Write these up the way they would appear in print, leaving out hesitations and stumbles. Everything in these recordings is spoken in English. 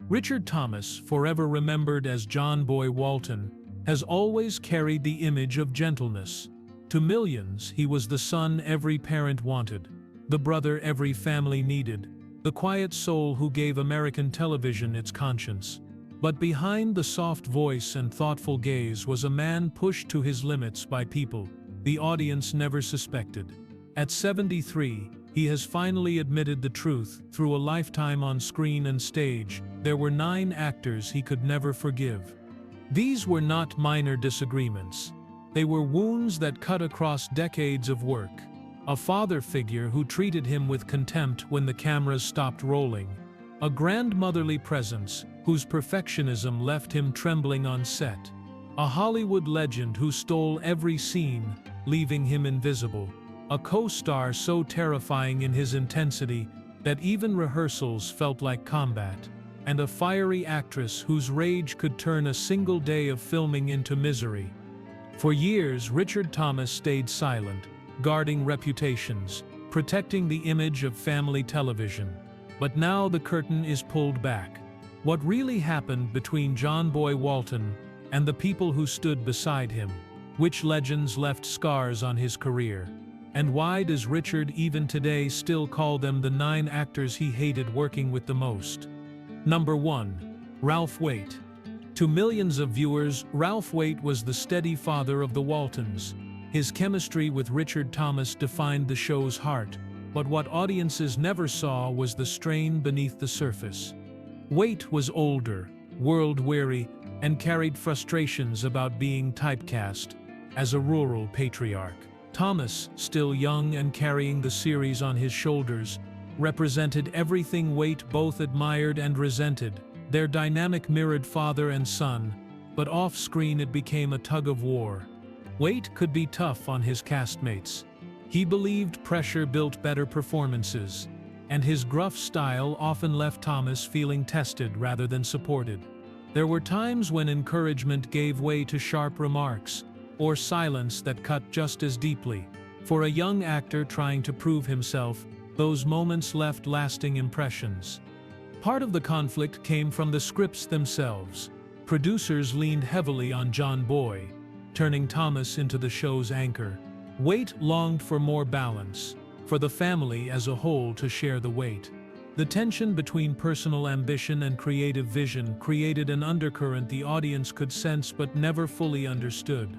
Richard Thomas, forever remembered as John-Boy Walton, has always carried the image of gentleness. To millions, he was the son every parent wanted, the brother every family needed, the quiet soul who gave American television its conscience. But behind the soft voice and thoughtful gaze was a man pushed to his limits by people the audience never suspected. At 73, he has finally admitted the truth. Through a lifetime on screen and stage, there were 9 actors he could never forgive. These were not minor disagreements. They were wounds that cut across decades of work. A father figure who treated him with contempt when the cameras stopped rolling. A grandmotherly presence whose perfectionism left him trembling on set. A Hollywood legend who stole every scene, leaving him invisible. A co-star so terrifying in his intensity that even rehearsals felt like combat. And a fiery actress whose rage could turn a single day of filming into misery. For years, Richard Thomas stayed silent, guarding reputations, protecting the image of family television. But now the curtain is pulled back. What really happened between John-Boy Walton and the people who stood beside him? Which legends left scars on his career? And why does Richard even today still call them the 9 actors he hated working with the most? Number 1. Ralph Waite. To millions of viewers, Ralph Waite was the steady father of the Waltons. His chemistry with Richard Thomas defined the show's heart, but what audiences never saw was the strain beneath the surface. Waite was older, world-weary, and carried frustrations about being typecast as a rural patriarch. Thomas, still young and carrying the series on his shoulders, represented everything Waite both admired and resented. Their dynamic mirrored father and son, but off-screen it became a tug-of-war. Waite could be tough on his castmates. He believed pressure built better performances, and his gruff style often left Thomas feeling tested rather than supported. There were times when encouragement gave way to sharp remarks, or silence that cut just as deeply. For a young actor trying to prove himself, those moments left lasting impressions. Part of the conflict came from the scripts themselves. Producers leaned heavily on John-Boy, turning Thomas into the show's anchor. Waite longed for more balance, for the family as a whole to share the weight. The tension between personal ambition and creative vision created an undercurrent the audience could sense but never fully understood.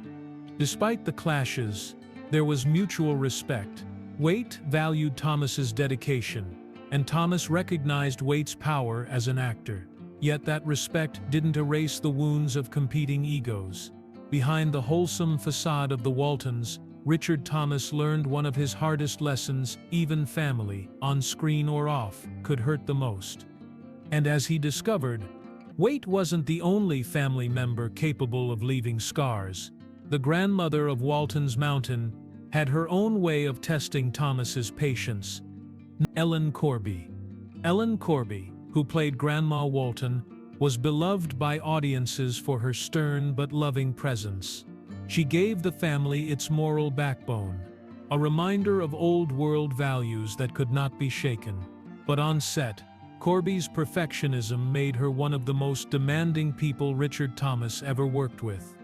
Despite the clashes, there was mutual respect. Waite valued Thomas's dedication, and Thomas recognized Waite's power as an actor. Yet that respect didn't erase the wounds of competing egos. Behind the wholesome facade of the Waltons, Richard Thomas learned one of his hardest lessons: even family, on screen or off, could hurt the most. And as he discovered, Waite wasn't the only family member capable of leaving scars. The grandmother of Walton's Mountain had her own way of testing Thomas's patience. Ellen Corby. Ellen Corby, who played Grandma Walton, was beloved by audiences for her stern but loving presence. She gave the family its moral backbone, a reminder of old-world values that could not be shaken. But on set, Corby's perfectionism made her one of the most demanding people Richard Thomas ever worked with.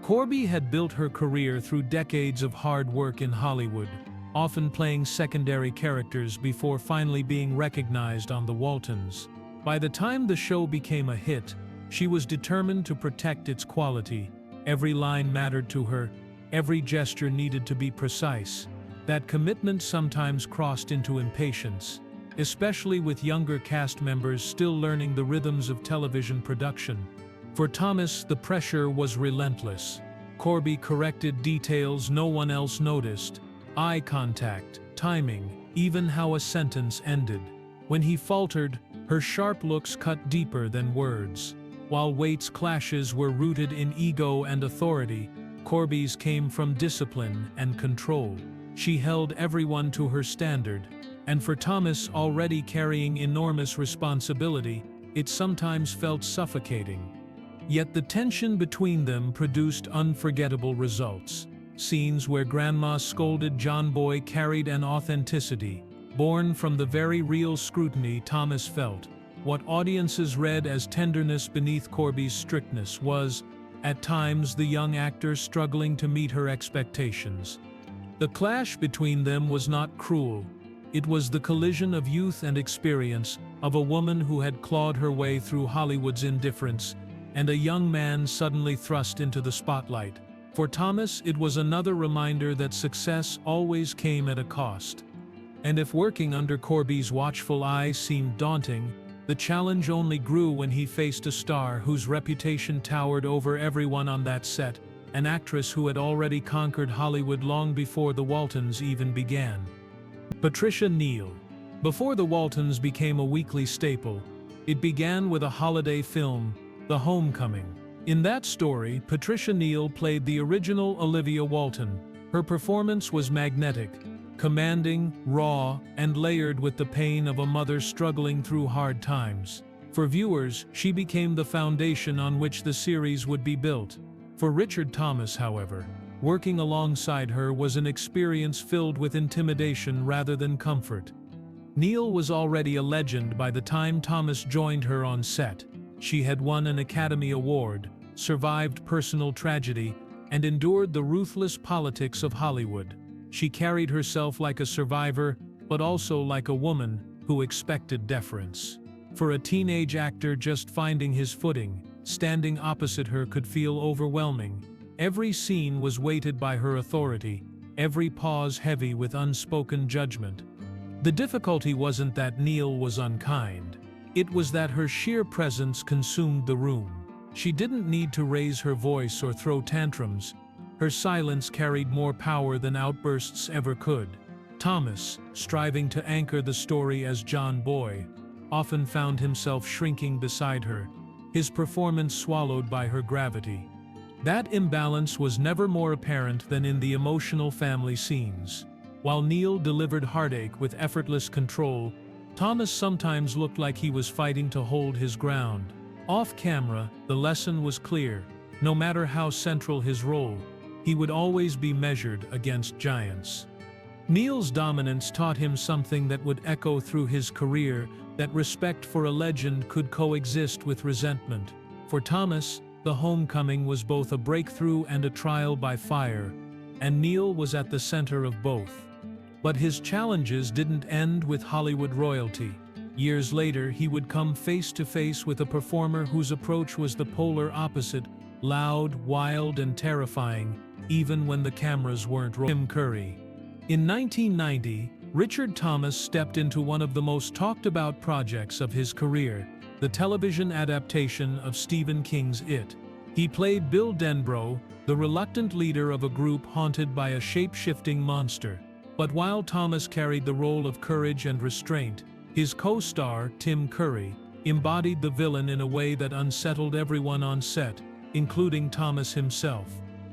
Corby had built her career through decades of hard work in Hollywood, often playing secondary characters before finally being recognized on the Waltons. By the time the show became a hit, she was determined to protect its quality. Every line mattered to her, every gesture needed to be precise. That commitment sometimes crossed into impatience, especially with younger cast members still learning the rhythms of television production. For Thomas, the pressure was relentless. Corby corrected details no one else noticed: eye contact, timing, even how a sentence ended. When he faltered, her sharp looks cut deeper than words. While Waite's clashes were rooted in ego and authority, Corby's came from discipline and control. She held everyone to her standard, and for Thomas, already carrying enormous responsibility, it sometimes felt suffocating. Yet the tension between them produced unforgettable results. Scenes where Grandma scolded John-Boy carried an authenticity, born from the very real scrutiny Thomas felt. What audiences read as tenderness beneath Corby's strictness was, at times, the young actor struggling to meet her expectations. The clash between them was not cruel. It was the collision of youth and experience, of a woman who had clawed her way through Hollywood's indifference, and a young man suddenly thrust into the spotlight. For Thomas, it was another reminder that success always came at a cost. And if working under Corby's watchful eye seemed daunting, the challenge only grew when he faced a star whose reputation towered over everyone on that set, an actress who had already conquered Hollywood long before the Waltons even began. Patricia Neal. Before the Waltons became a weekly staple, it began with a holiday film, The Homecoming. In that story, Patricia Neal played the original Olivia Walton. Her performance was magnetic, commanding, raw, and layered with the pain of a mother struggling through hard times. For viewers, she became the foundation on which the series would be built. For Richard Thomas, however, working alongside her was an experience filled with intimidation rather than comfort. Neal was already a legend by the time Thomas joined her on set. She had won an Academy Award, survived personal tragedy, and endured the ruthless politics of Hollywood. She carried herself like a survivor, but also like a woman who expected deference. For a teenage actor just finding his footing, standing opposite her could feel overwhelming. Every scene was weighted by her authority, every pause heavy with unspoken judgment. The difficulty wasn't that Neal was unkind. It was that her sheer presence consumed the room. She didn't need to raise her voice or throw tantrums. Her silence carried more power than outbursts ever could. Thomas, striving to anchor the story as John-Boy, often found himself shrinking beside her, his performance swallowed by her gravity. That imbalance was never more apparent than in the emotional family scenes. While Neal delivered heartache with effortless control, Thomas sometimes looked like he was fighting to hold his ground. Off camera, the lesson was clear. No matter how central his role, he would always be measured against giants. Neal's dominance taught him something that would echo through his career, that respect for a legend could coexist with resentment. For Thomas, The Homecoming was both a breakthrough and a trial by fire, and Neal was at the center of both. But his challenges didn't end with Hollywood royalty. Years later, he would come face to face with a performer whose approach was the polar opposite, loud, wild, and terrifying, even when the cameras weren't rolling. Tim Curry. In 1990, Richard Thomas stepped into one of the most talked-about projects of his career, the television adaptation of Stephen King's It. He played Bill Denbrough, the reluctant leader of a group haunted by a shape-shifting monster. But while Thomas carried the role of courage and restraint, his co-star, Tim Curry, embodied the villain in a way that unsettled everyone on set, including Thomas himself.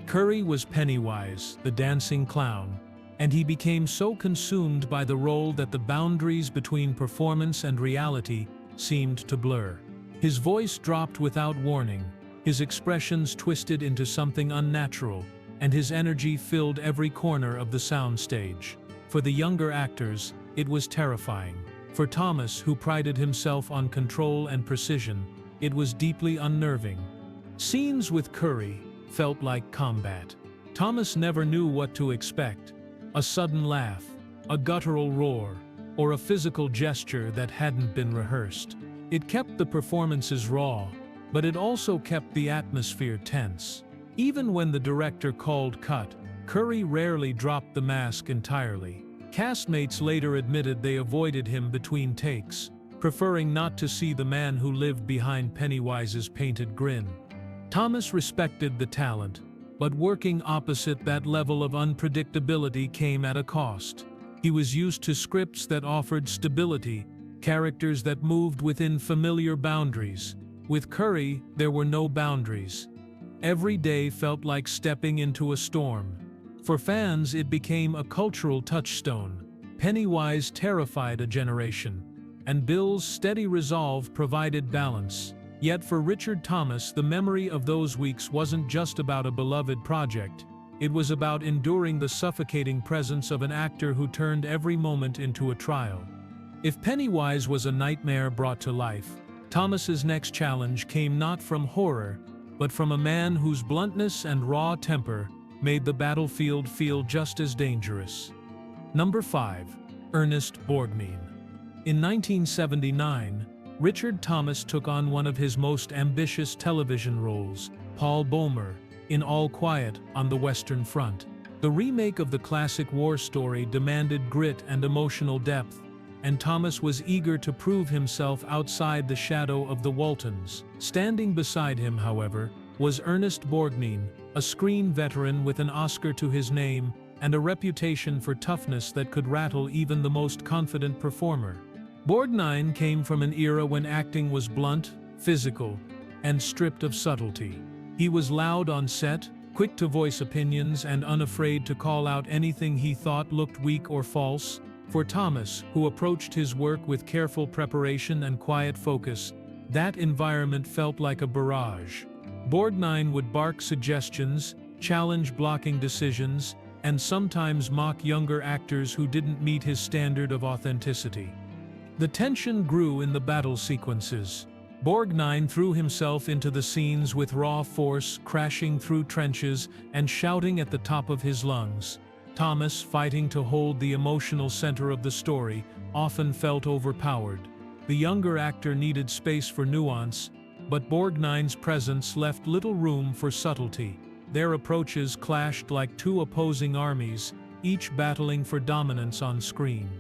Curry was Pennywise, the dancing clown, and he became so consumed by the role that the boundaries between performance and reality seemed to blur. His voice dropped without warning, his expressions twisted into something unnatural, and his energy filled every corner of the soundstage. For the younger actors, it was terrifying. For Thomas, who prided himself on control and precision, it was deeply unnerving. Scenes with Curry felt like combat. Thomas never knew what to expect. A sudden laugh, a guttural roar, or a physical gesture that hadn't been rehearsed. It kept the performances raw, but it also kept the atmosphere tense. Even when the director called cut, Curry rarely dropped the mask entirely. Castmates later admitted they avoided him between takes, preferring not to see the man who lived behind Pennywise's painted grin. Thomas respected the talent, but working opposite that level of unpredictability came at a cost. He was used to scripts that offered stability, characters that moved within familiar boundaries. With Curry, there were no boundaries. Every day felt like stepping into a storm. For fans, it became a cultural touchstone. Pennywise terrified a generation, and Bill's steady resolve provided balance. Yet for Richard Thomas, the memory of those weeks wasn't just about a beloved project. It was about enduring the suffocating presence of an actor who turned every moment into a trial. If Pennywise was a nightmare brought to life, Thomas's next challenge came not from horror, but from a man whose bluntness and raw temper made the battlefield feel just as dangerous. Number 5. Ernest Borgnine. In 1979, Richard Thomas took on one of his most ambitious television roles, Paul Bulmer, in All Quiet on the Western Front. The remake of the classic war story demanded grit and emotional depth, and Thomas was eager to prove himself outside the shadow of the Waltons. Standing beside him, however, was Ernest Borgnine, a screen veteran with an Oscar to his name and a reputation for toughness that could rattle even the most confident performer. Borgnine came from an era when acting was blunt, physical, and stripped of subtlety. He was loud on set, quick to voice opinions, and unafraid to call out anything he thought looked weak or false. For Thomas, who approached his work with careful preparation and quiet focus, that environment felt like a barrage. Borgnine would bark suggestions, challenge blocking decisions, and sometimes mock younger actors who didn't meet his standard of authenticity. The tension grew in the battle sequences. Borgnine threw himself into the scenes with raw force, crashing through trenches and shouting at the top of his lungs. Thomas, fighting to hold the emotional center of the story, often felt overpowered. The younger actor needed space for nuance, but Borgnine's presence left little room for subtlety. Their approaches clashed like two opposing armies, each battling for dominance on screen.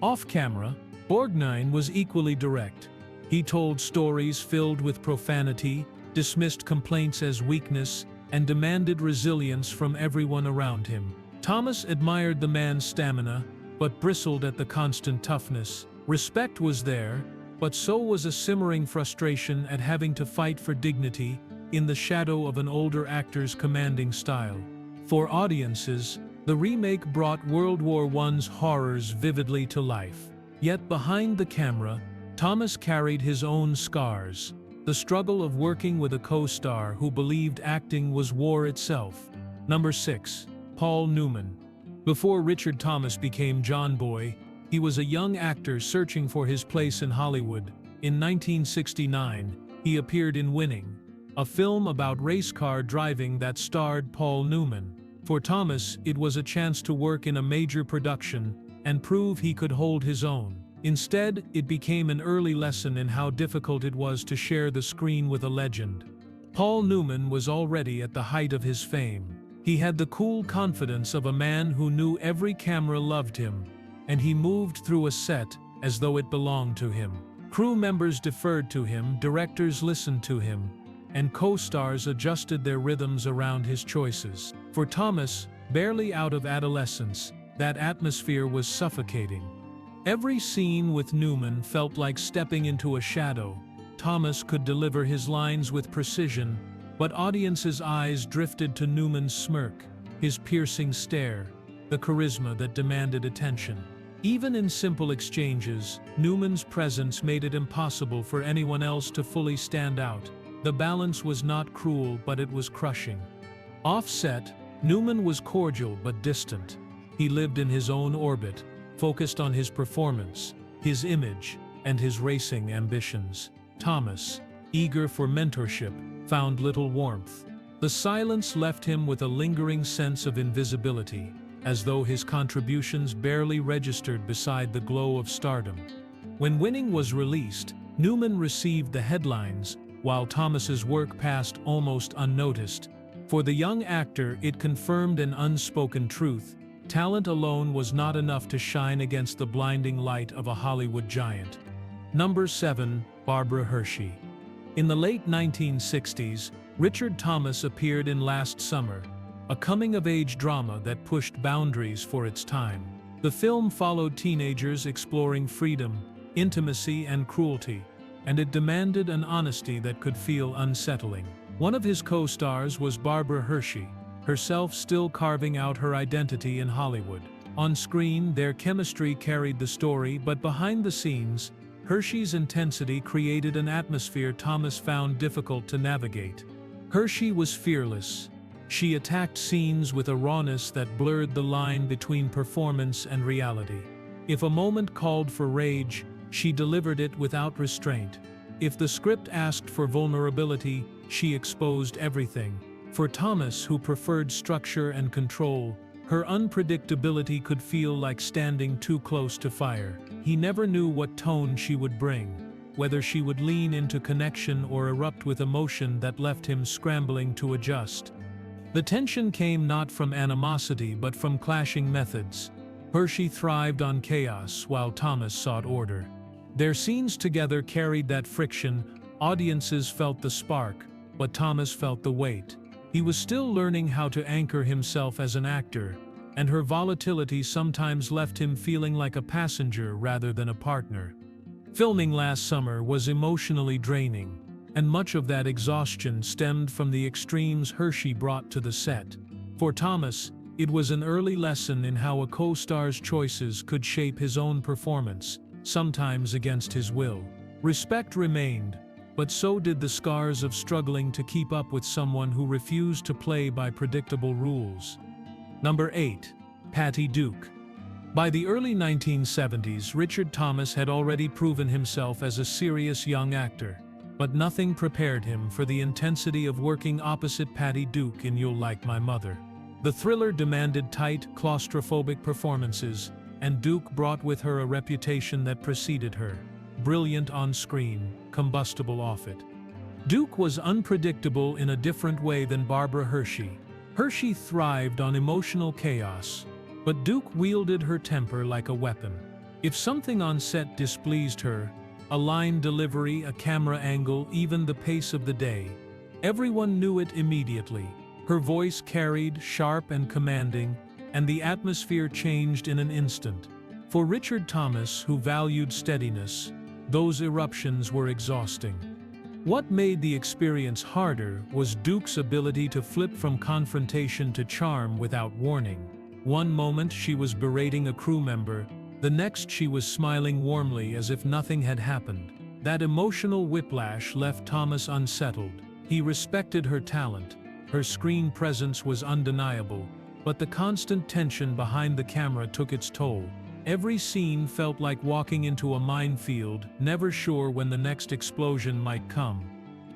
Off-camera, Borgnine was equally direct. He told stories filled with profanity, dismissed complaints as weakness, and demanded resilience from everyone around him. Thomas admired the man's stamina, but bristled at the constant toughness. Respect was there, but so was a simmering frustration at having to fight for dignity in the shadow of an older actor's commanding style. For audiences, the remake brought World War I's horrors vividly to life. Yet behind the camera, Thomas carried his own scars, the struggle of working with a co-star who believed acting was war itself. Number 6. Paul Newman. Before Richard Thomas became John-Boy, he was a young actor searching for his place in Hollywood. In 1969, he appeared in Winning, a film about race car driving that starred Paul Newman. For Thomas, it was a chance to work in a major production and prove he could hold his own. Instead, it became an early lesson in how difficult it was to share the screen with a legend. Paul Newman was already at the height of his fame. He had the cool confidence of a man who knew every camera loved him, and he moved through a set as though it belonged to him. Crew members deferred to him, directors listened to him, and co-stars adjusted their rhythms around his choices. For Thomas, barely out of adolescence, that atmosphere was suffocating. Every scene with Newman felt like stepping into a shadow. Thomas could deliver his lines with precision, but audiences' eyes drifted to Newman's smirk, his piercing stare, the charisma that demanded attention. Even in simple exchanges, Newman's presence made it impossible for anyone else to fully stand out. The balance was not cruel, but it was crushing. Off-set, Newman was cordial but distant. He lived in his own orbit, focused on his performance, his image, and his racing ambitions. Thomas, eager for mentorship, found little warmth. The silence left him with a lingering sense of invisibility, as though his contributions barely registered beside the glow of stardom. When Winning was released, Newman received the headlines, while Thomas's work passed almost unnoticed. For the young actor, it confirmed an unspoken truth: talent alone was not enough to shine against the blinding light of a Hollywood giant. Number 7. Barbara Hershey. In the late 1960s, Richard Thomas appeared in Last Summer, a coming-of-age drama that pushed boundaries for its time. The film followed teenagers exploring freedom, intimacy, and cruelty, and it demanded an honesty that could feel unsettling. One of his co-stars was Barbara Hershey, herself still carving out her identity in Hollywood. On screen, their chemistry carried the story, but behind the scenes, Hershey's intensity created an atmosphere Thomas found difficult to navigate. Hershey was fearless. She attacked scenes with a rawness that blurred the line between performance and reality. If a moment called for rage, she delivered it without restraint. If the script asked for vulnerability, she exposed everything. For Thomas, who preferred structure and control, her unpredictability could feel like standing too close to fire. He never knew what tone she would bring, whether she would lean into connection or erupt with emotion that left him scrambling to adjust. The tension came not from animosity but from clashing methods. Hershey thrived on chaos while Thomas sought order. Their scenes together carried that friction. Audiences felt the spark, but Thomas felt the weight. He was still learning how to anchor himself as an actor, and her volatility sometimes left him feeling like a passenger rather than a partner. Filming last summer was emotionally draining, and much of that exhaustion stemmed from the extremes Hershey brought to the set. For Thomas, it was an early lesson in how a co-star's choices could shape his own performance, sometimes against his will. Respect remained, but so did the scars of struggling to keep up with someone who refused to play by predictable rules. Number 8. Patty Duke. By the early 1970s, Richard Thomas had already proven himself as a serious young actor, but nothing prepared him for the intensity of working opposite Patty Duke in You'll Like My Mother. The thriller demanded tight, claustrophobic performances, and Duke brought with her a reputation that preceded her: brilliant on screen, combustible off it. Duke was unpredictable in a different way than Barbara Hershey. Hershey thrived on emotional chaos, but Duke wielded her temper like a weapon. If something on set displeased her, a line delivery, a camera angle, even the pace of the day, everyone knew it immediately. Her voice carried, sharp and commanding, and the atmosphere changed in an instant. For Richard Thomas, who valued steadiness, those eruptions were exhausting. What made the experience harder was Duke's ability to flip from confrontation to charm without warning. One moment she was berating a crew member, the next she was smiling warmly as if nothing had happened. That emotional whiplash left Thomas unsettled. He respected her talent. Her screen presence was undeniable, but the constant tension behind the camera took its toll. Every scene felt like walking into a minefield, never sure when the next explosion might come.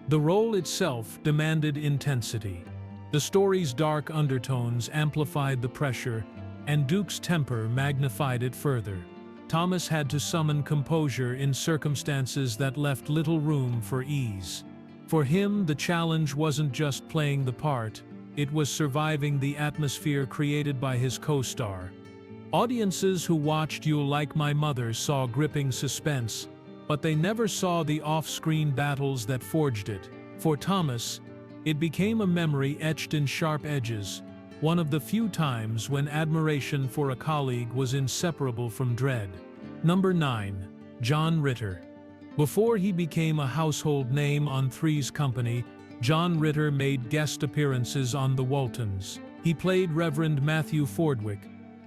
The role itself demanded intensity. The story's dark undertones amplified the pressure, and Duke's temper magnified it further. Thomas had to summon composure in circumstances that left little room for ease. For him, the challenge wasn't just playing the part, it was surviving the atmosphere created by his co-star. Audiences who watched You'll Like My Mother saw gripping suspense, but they never saw the off-screen battles that forged it. For Thomas, it became a memory etched in sharp edges, one of the few times when admiration for a colleague was inseparable from dread. Number 9. John Ritter. Before he became a household name on Three's Company, John Ritter made guest appearances on The Waltons. He played Reverend Matthew Fordwick,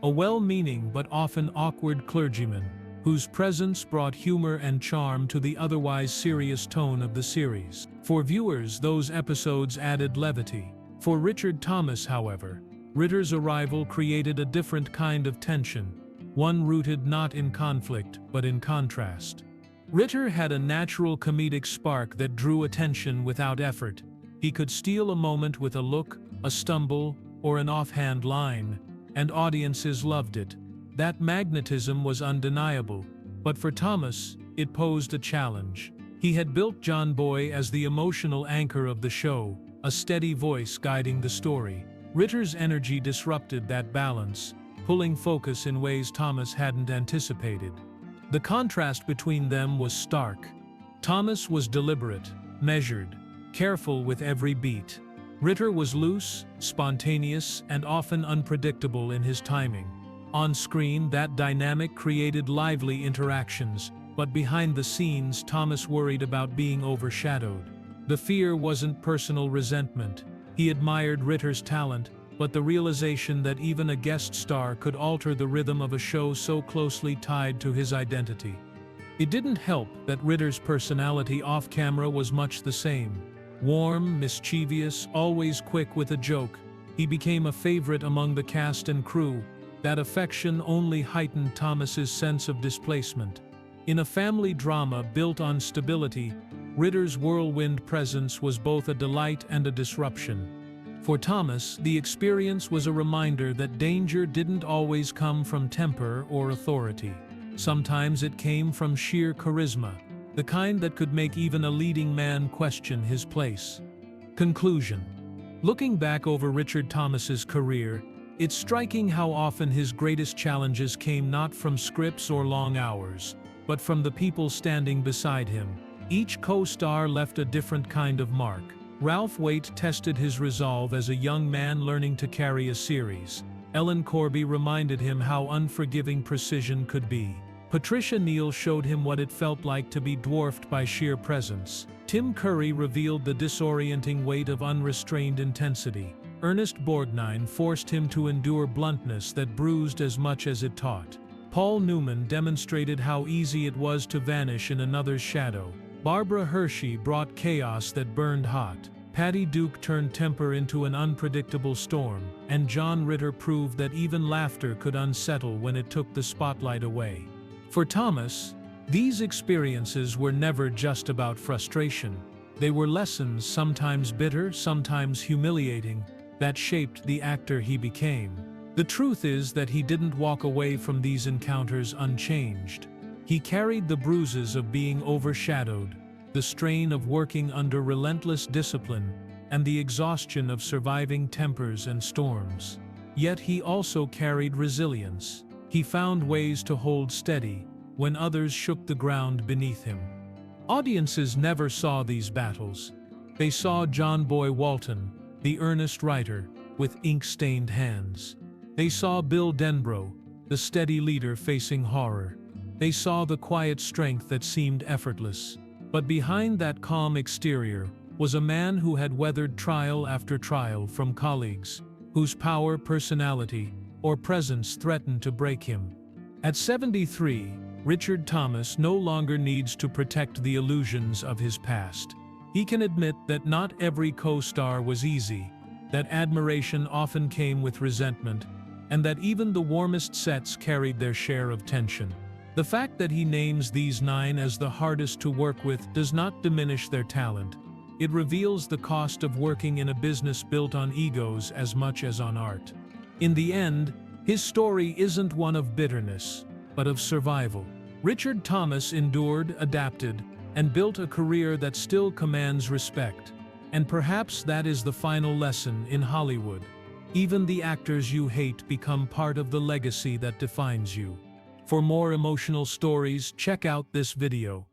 a well-meaning but often awkward clergyman, whose presence brought humor and charm to the otherwise serious tone of the series. For viewers, those episodes added levity. For Richard Thomas, however, Ritter's arrival created a different kind of tension, one rooted not in conflict but in contrast. Ritter had a natural comedic spark that drew attention without effort. He could steal a moment with a look, a stumble, or an offhand line, and audiences loved it. That magnetism was undeniable, but for Thomas, it posed a challenge. He had built John-Boy as the emotional anchor of the show, a steady voice guiding the story. Ritter's energy disrupted that balance, pulling focus in ways Thomas hadn't anticipated. The contrast between them was stark. Thomas was deliberate, measured, careful with every beat. Ritter was loose, spontaneous, and often unpredictable in his timing. On screen, that dynamic created lively interactions, but behind the scenes, Thomas worried about being overshadowed. The fear wasn't personal resentment. He admired Ritter's talent, but the realization that even a guest star could alter the rhythm of a show so closely tied to his identity. It didn't help that Ritter's personality off-camera was much the same. Warm, mischievous, always quick with a joke, he became a favorite among the cast and crew. That affection only heightened Thomas's sense of displacement. In a family drama built on stability, Ritter's whirlwind presence was both a delight and a disruption. For Thomas, the experience was a reminder that danger didn't always come from temper or authority. Sometimes it came from sheer charisma, the kind that could make even a leading man question his place. Conclusion. Looking back over Richard Thomas's career, it's striking how often his greatest challenges came not from scripts or long hours, but from the people standing beside him. Each co-star left a different kind of mark. Ralph Waite tested his resolve as a young man learning to carry a series. Ellen Corby reminded him how unforgiving precision could be. Patricia Neal showed him what it felt like to be dwarfed by sheer presence. Tim Curry revealed the disorienting weight of unrestrained intensity. Ernest Borgnine forced him to endure bluntness that bruised as much as it taught. Paul Newman demonstrated how easy it was to vanish in another's shadow. Barbara Hershey brought chaos that burned hot. Patty Duke turned temper into an unpredictable storm, and John Ritter proved that even laughter could unsettle when it took the spotlight away. For Thomas, these experiences were never just about frustration. They were lessons, sometimes bitter, sometimes humiliating, that shaped the actor he became. The truth is that he didn't walk away from these encounters unchanged. He carried the bruises of being overshadowed, the strain of working under relentless discipline, and the exhaustion of surviving tempers and storms. Yet he also carried resilience. He found ways to hold steady when others shook the ground beneath him. Audiences never saw these battles. They saw John-Boy Walton, the earnest writer, with ink-stained hands. They saw Bill Denbrough, the steady leader facing horror. They saw the quiet strength that seemed effortless. But behind that calm exterior was a man who had weathered trial after trial from colleagues, whose power, personality, or presence threatened to break him. At 73, Richard Thomas no longer needs to protect the illusions of his past. He can admit that not every co-star was easy, that admiration often came with resentment, and that even the warmest sets carried their share of tension. The fact that he names these 9 as the hardest to work with does not diminish their talent. It reveals the cost of working in a business built on egos as much as on art. In the end, his story isn't one of bitterness, but of survival. Richard Thomas endured, adapted, and built a career that still commands respect. And perhaps that is the final lesson in Hollywood. Even the actors you hate become part of the legacy that defines you. For more emotional stories, check out this video.